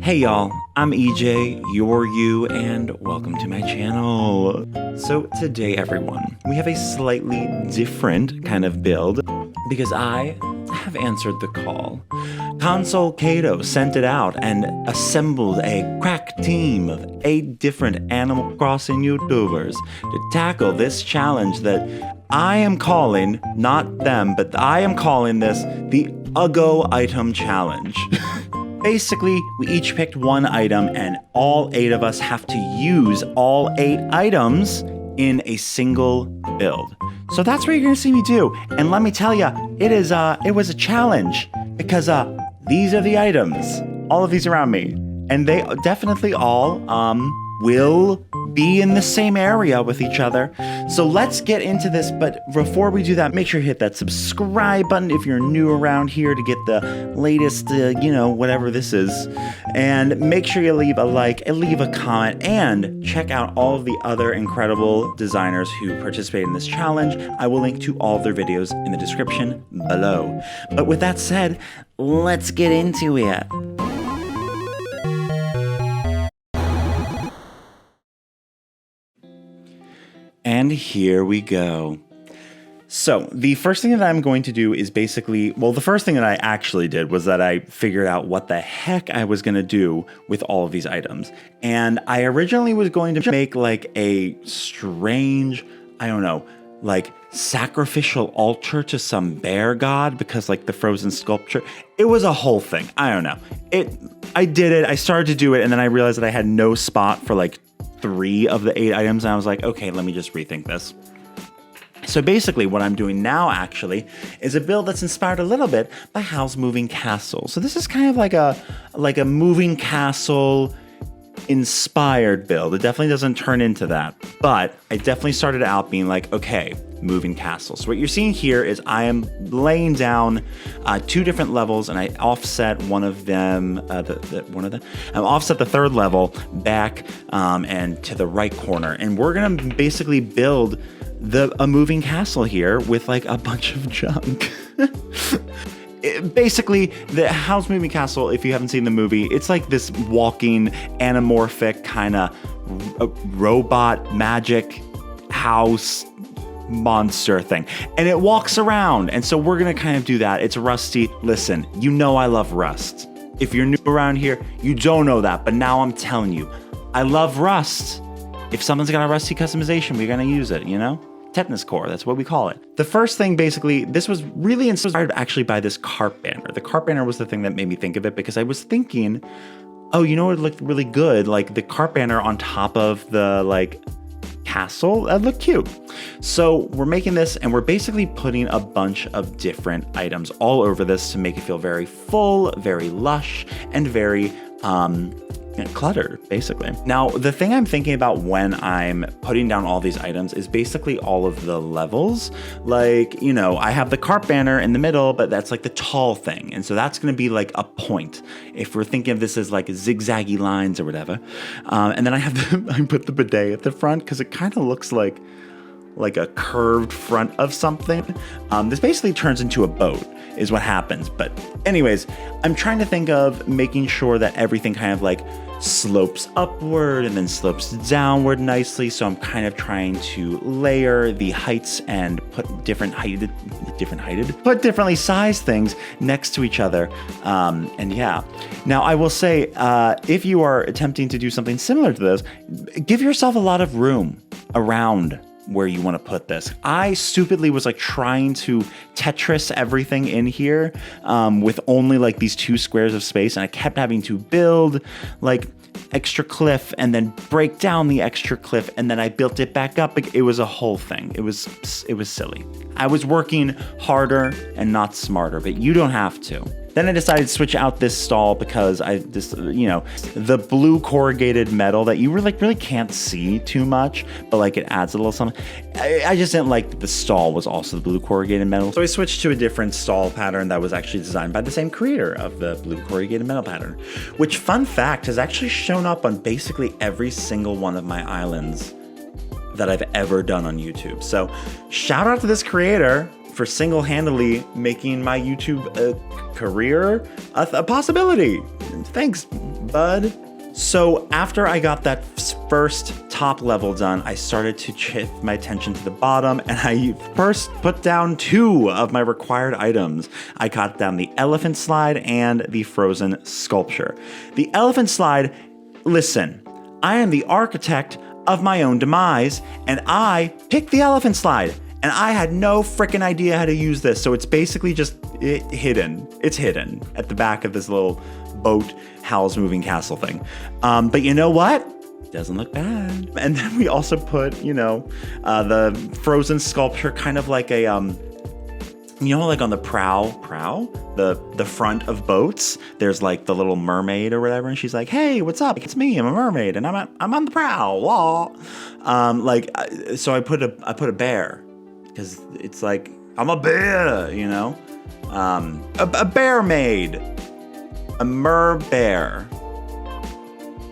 Hey y'all, I'm EJ, you're you, and welcome to my channel. So today everyone, we have a slightly different kind of build because I have answered the call. Console Caito sent it out and assembled a crack team of 8 different Animal Crossing YouTubers to tackle this challenge that I am calling, not them, but I am calling this the Uggo item challenge. Basically, we each picked one item and all 8 of us have to use all 8 items in a single build. So that's what you're gonna see me do. And let me tell you, it was a challenge because these are the items, all of these around me. And they definitely all will be in the same area with each other. So let's get into this, but before we do that, make sure you hit that subscribe button if you're new around here to get the latest, whatever this is. And make sure you leave a like and leave a comment and check out all of the other incredible designers who participate in this challenge. I will link to all of their videos in the description below. But with that said, let's get into it. And here we go. So the first thing that I'm going to do is basically, well, the first thing that I actually did was that I figured out what the heck I was going to do with all of these items. And I originally was going to make like a strange, I don't know, like sacrificial altar to some bear god because like the frozen sculpture, it was a whole thing. I don't know. I did it. I started to do it and then I realized that I had no spot for like 3 of the 8 items, and I was like, okay, let me just rethink this. So basically what I'm doing now actually is a build that's inspired a little bit by Howl's Moving Castle. So this is kind of like a moving castle inspired build. It definitely doesn't turn into that, but I definitely started out being like, okay, moving castle. So what you're seeing here is I am laying down 2 different levels, and I offset one of them. I offset the 3rd level back and to the right corner, and we're gonna basically build a moving castle here with like a bunch of junk. Basically, the Howl's Moving Castle, if you haven't seen the movie, it's like this walking, anamorphic kind of robot magic house monster thing. And it walks around. And so we're going to kind of do that. It's rusty. Listen, you know I love Rust. If you're new around here, you don't know that. But now I'm telling you, I love Rust. If someone's got a Rusty customization, we're going to use it, you know? Tetanus core, that's what we call it. The first thing, basically, this was really inspired actually by this cart banner. The cart banner was the thing that made me think of it because I was thinking, oh, you know what looked really good? Like the cart banner on top of the like castle, that looked cute. So we're making this and we're basically putting a bunch of different items all over this to make it feel very full, very lush, and very cluttered, basically. Now, the thing I'm thinking about when I'm putting down all these items is basically all of the levels. Like, you know, I have the cart banner in the middle, but that's like the tall thing. And so that's going to be like a point. If we're thinking of this as like zigzaggy lines or whatever. And then I put the bidet at the front because it kind of looks like a curved front of something. This basically turns into a boat is what happens. But anyways, I'm trying to think of making sure that everything kind of like slopes upward and then slopes downward nicely. So I'm kind of trying to layer the heights and put differently sized things next to each other. And yeah, now I will say, if you are attempting to do something similar to this, give yourself a lot of room around where you want to put this. I stupidly was like trying to Tetris everything in here with only like these 2 squares of space, and I kept having to build like extra cliff and then break down the extra cliff, and then I built it back up. It was a whole thing. It was silly. I was working harder and not smarter, but you don't have to. Then I decided to switch out this stall because the blue corrugated metal that you really can't see too much, but like it adds a little something. I just didn't like that the stall was also the blue corrugated metal. So I switched to a different stall pattern that was actually designed by the same creator of the blue corrugated metal pattern, which, fun fact, has actually shown up on basically every single one of my islands that I've ever done on YouTube. So shout out to this creator for single-handedly making my YouTube career a possibility. Thanks, bud. So after I got that first top level done, I started to shift my attention to the bottom, and I first put down 2 of my required items. I cut down the elephant slide and the frozen sculpture. The elephant slide, listen, I am the architect of my own demise, and I picked the elephant slide, and I had no freaking idea how to use this. So it's basically just hidden. It's hidden at the back of this little boat Howl's Moving Castle thing. But you know what? It doesn't look bad. And then we also put, the frozen sculpture kind of like a, like on the prow, the front of boats, there's like the little mermaid or whatever, and she's like, "Hey, what's up? It's me. I'm a mermaid, and I'm on the prow." Wah. So I put a bear, because it's like I'm a bear, a bear maid, a mer bear.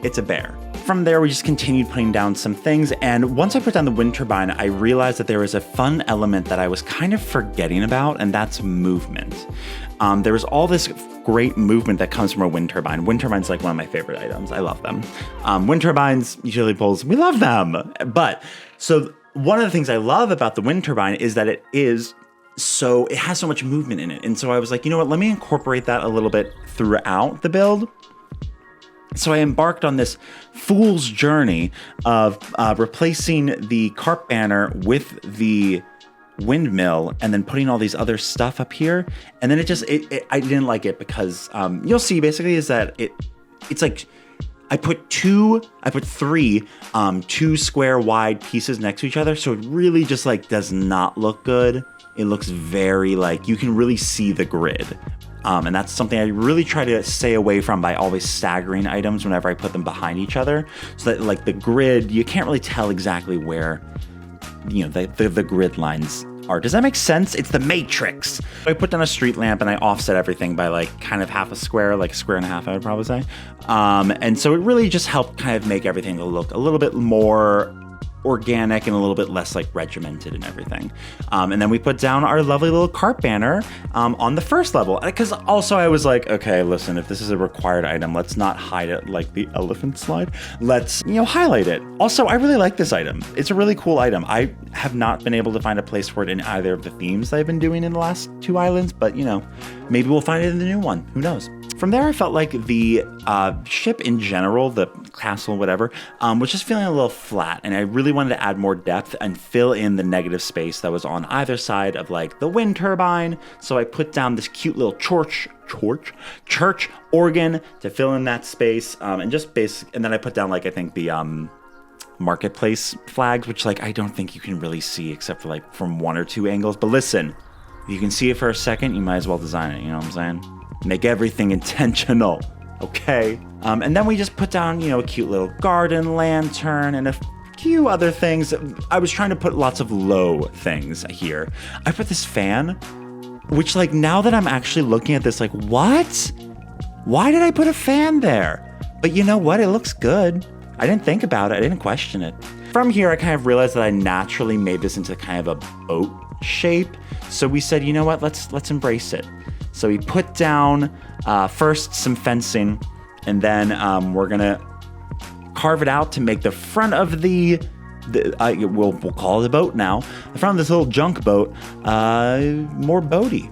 It's a bear. From there, we just continued putting down some things, and once I put down the wind turbine, I realized that there was a fun element that I was kind of forgetting about, and that's movement. There was all this great movement that comes from a wind turbine. Wind turbine's like one of my favorite items. I love them. Wind turbines, utility poles, we love them. But, so one of the things I love about the wind turbine is that it has so much movement in it. And so I was like, you know what, let me incorporate that a little bit throughout the build. So I embarked on this fool's journey of replacing the carp banner with the windmill and then putting all these other stuff up here. And then I didn't like it because you'll see basically is that it's like I put 3 2 square wide pieces next to each other. So it really just like does not look good. It looks very like you can really see the grid. And that's something I really try to stay away from by always staggering items whenever I put them behind each other. So that like the grid, you can't really tell exactly where, the grid lines are. Does that make sense? It's the Matrix. I put down a street lamp and I offset everything by like kind of half a square, like a square and a half, I would probably say. And so it really just helped kind of make everything look a little bit more organic and a little bit less like regimented and everything. And then we put down our lovely little carp banner on the first level. Because also I was like, okay, listen, if this is a required item, let's not hide it like the elephant slide. Let's, highlight it. Also, I really like this item. It's a really cool item. I have not been able to find a place for it in either of the themes that I've been doing in the last 2 islands, but maybe we'll find it in the new one. Who knows? From there, I felt like the ship in general, the castle, whatever, was just feeling a little flat. And I really wanted to add more depth and fill in the negative space that was on either side of like the wind turbine. So I put down this cute little church organ to fill in that space. And then I put down like, I think the marketplace flags, which like I don't think you can really see except for like from 1 or 2 angles. But listen, if you can see it for a second, you might as well design it. You know what I'm saying? Make everything intentional, okay? And then we just put down, a cute little garden lantern and a few other things. I was trying to put lots of low things here. I put this fan, which like now that I'm actually looking at this, like what? Why did I put a fan there? But you know what? It looks good. I didn't think about it. I didn't question it. From here, I kind of realized that I naturally made this into kind of a boat shape. So we said, you know what? Let's embrace it. So we put down first some fencing, and then we're gonna carve it out to make the front of we'll call it a boat now. The front of this little junk boat more boaty.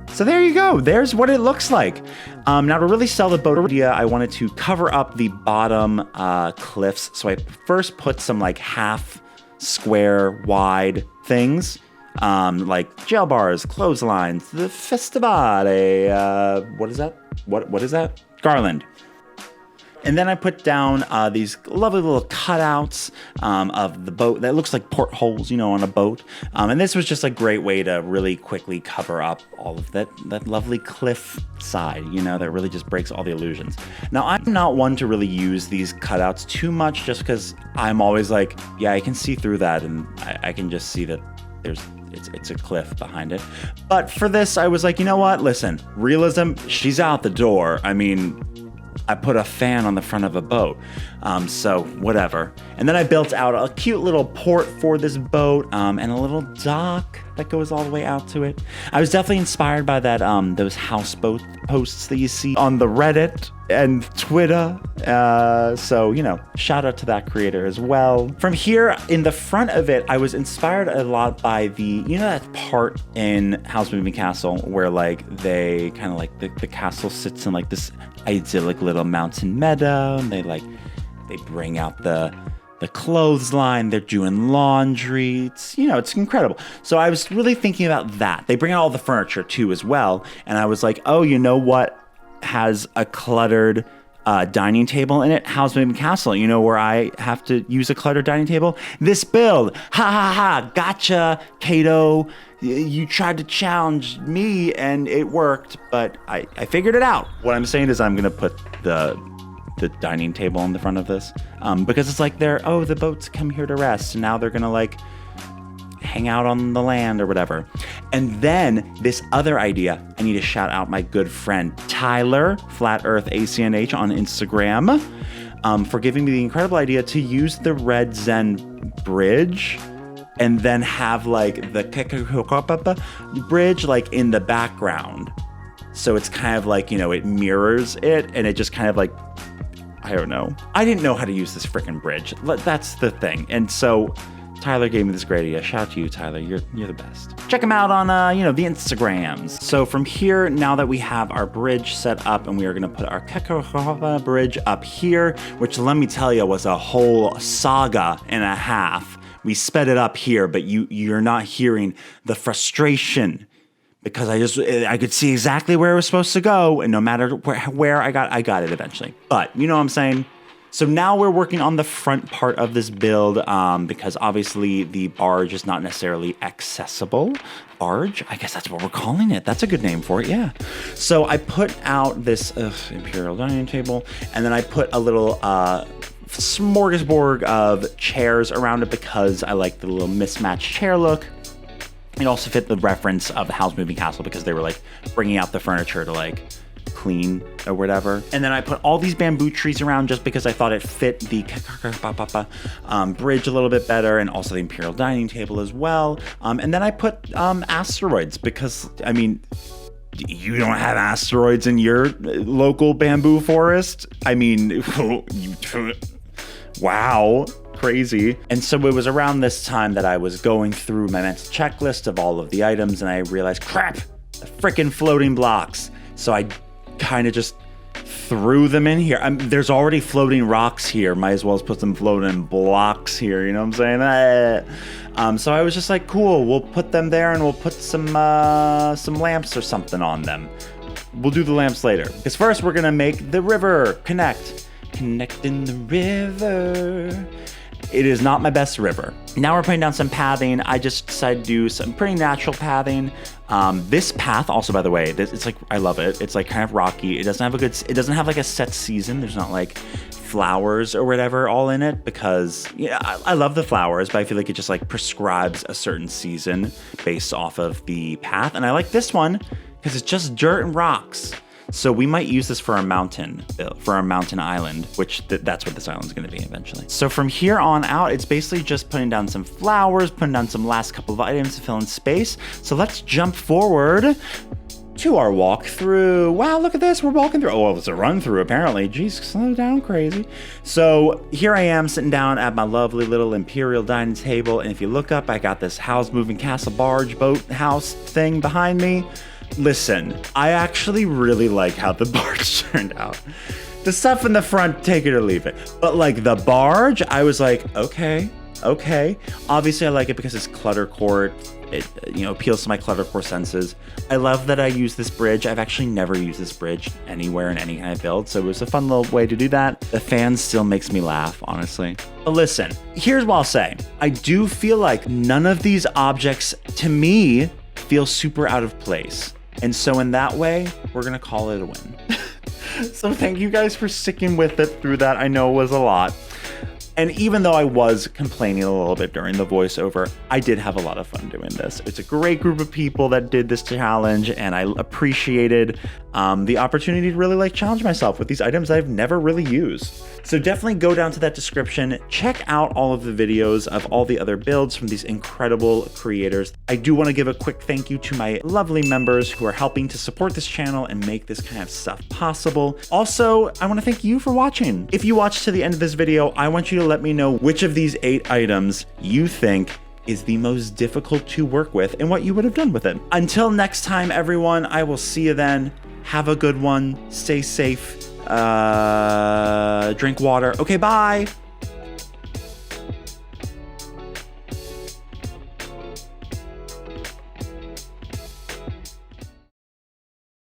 So there you go. There's what it looks like. Now to really sell the boat idea, I wanted to cover up the bottom cliffs. So I first put some like half square wide things. Like jail bars, clotheslines, the festivale, what is that? What is that? Garland. And then I put down these lovely little cutouts of the boat that looks like portholes, on a boat. And this was just a great way to really quickly cover up all of that lovely cliff side, that really just breaks all the illusions. Now, I'm not one to really use these cutouts too much just because I'm always like, yeah, I can see through that and I can just see that it's a cliff behind it. But for this, I was like, you know what? Listen, realism, she's out the door. I mean, I put a fan on the front of a boat. So whatever. And then I built out a cute little port for this boat, and a little dock that goes all the way out to it. I was definitely inspired by that, those houseboat posts that you see on the Reddit and Twitter. So, you know, shout out to that creator as well. From here, in the front of it, I was inspired a lot by the, you know, that part in Howl's Moving Castle where like they kind of like the castle sits in like this idyllic little mountain meadow, and they bring out the clothesline, they're doing laundry. It's, you know, it's incredible. So I was really thinking about that. They bring out all the furniture too as well. And I was like, oh, you know what has a cluttered dining table in it? Howl's Moving Castle. You know where I have to use a cluttered dining table? This build. Ha ha ha. Gotcha, Caito. You tried to challenge me and it worked, but I figured it out. What I'm saying is I'm going to put the dining table in the front of this, because it's like the boats come here to rest, and now they're gonna like hang out on the land or whatever. And then this other idea, I need to shout out my good friend Tyler, Flat Earth ACNH on Instagram, for giving me the incredible idea to use the Red Zen bridge and then have like the bridge like in the background. So it's kind of like, you know, it mirrors it, and it just kind of like, I don't know. I didn't know how to use this freaking bridge. That's the thing. And so Tyler gave me this great idea. Shout out to you, Tyler. You're the best. Check him out on, the Instagrams. So from here, now that we have our bridge set up, and we are going to put our bridge up here, which let me tell you was a whole saga and a half. We sped it up here, but you're not hearing the frustration, because I could see exactly where it was supposed to go, and no matter where I got it eventually. But you know what I'm saying? So now we're working on the front part of this build, because obviously the barge is not necessarily accessible. Barge? I guess that's what we're calling it. That's a good name for it, yeah. So I put out this imperial dining table, and then I put a little smorgasbord of chairs around it because I like the little mismatched chair look. It also fit the reference of the Howl's Moving Castle because they were like bringing out the furniture to like clean or whatever. And then I put all these bamboo trees around just because I thought it fit the bridge a little bit better, and also the imperial dining table as well. And then I put asteroids because, I mean, you don't have asteroids in your local bamboo forest? I mean, wow. Crazy. And so it was around this time that I was going through my mental checklist of all of the items, and I realized, crap, the freaking floating blocks. So I kind of just threw them in here. There's already floating rocks here. Might as well put some floating blocks here. You know what I'm saying? So I was just like, cool, we'll put them there, and we'll put some lamps or something on them. We'll do the lamps later. Because first we're gonna make the river connecting the river. It is not my best river. Now we're putting down some pathing. I just decided to do some pretty natural pathing. This path also, by the way, it's like, I love it. It's like kind of rocky. It doesn't have like a set season. There's not like flowers or whatever all in it, because I love the flowers, but I feel like it just like prescribes a certain season based off of the path. And I like this one because it's just dirt and rocks. So we might use this for our mountain island, which that's what this island's going to be eventually. So from here on out, it's basically just putting down some flowers, putting down some last couple of items to fill in space. So let's jump forward to our walkthrough. Wow, look at this. We're walking through. Oh, well, it's a run through apparently. Jeez, slow down, crazy. So here I am sitting down at my lovely little imperial dining table. And if you look up, I got this Howl's Moving Castle barge boat house thing behind me. Listen, I actually really like how the barge turned out. The stuff in the front, take it or leave it. But like the barge, I was like, okay. Obviously, I like it because it's cluttercore. It appeals to my cluttercore senses. I love that I use this bridge. I've actually never used this bridge anywhere in any kind of build, so it was a fun little way to do that. The fan still makes me laugh, honestly. But listen, here's what I'll say. I do feel like none of these objects, to me, feel super out of place. And so in that way, we're gonna call it a win. So thank you guys for sticking with it through that. I know it was a lot. And even though I was complaining a little bit during the voiceover, I did have a lot of fun doing this. It's a great group of people that did this challenge, and I appreciated the opportunity to really like challenge myself with these items I've never really used. So definitely go down to that description, check out all of the videos of all the other builds from these incredible creators. I do want to give a quick thank you to my lovely members who are helping to support this channel and make this kind of stuff possible. Also, I want to thank you for watching. If you watched to the end of this video, I want you to let me know which of these 8 items you think is the most difficult to work with and what you would have done with it. Until next time, everyone, I will see you then. Have a good one. Stay safe. Drink water. Okay, bye.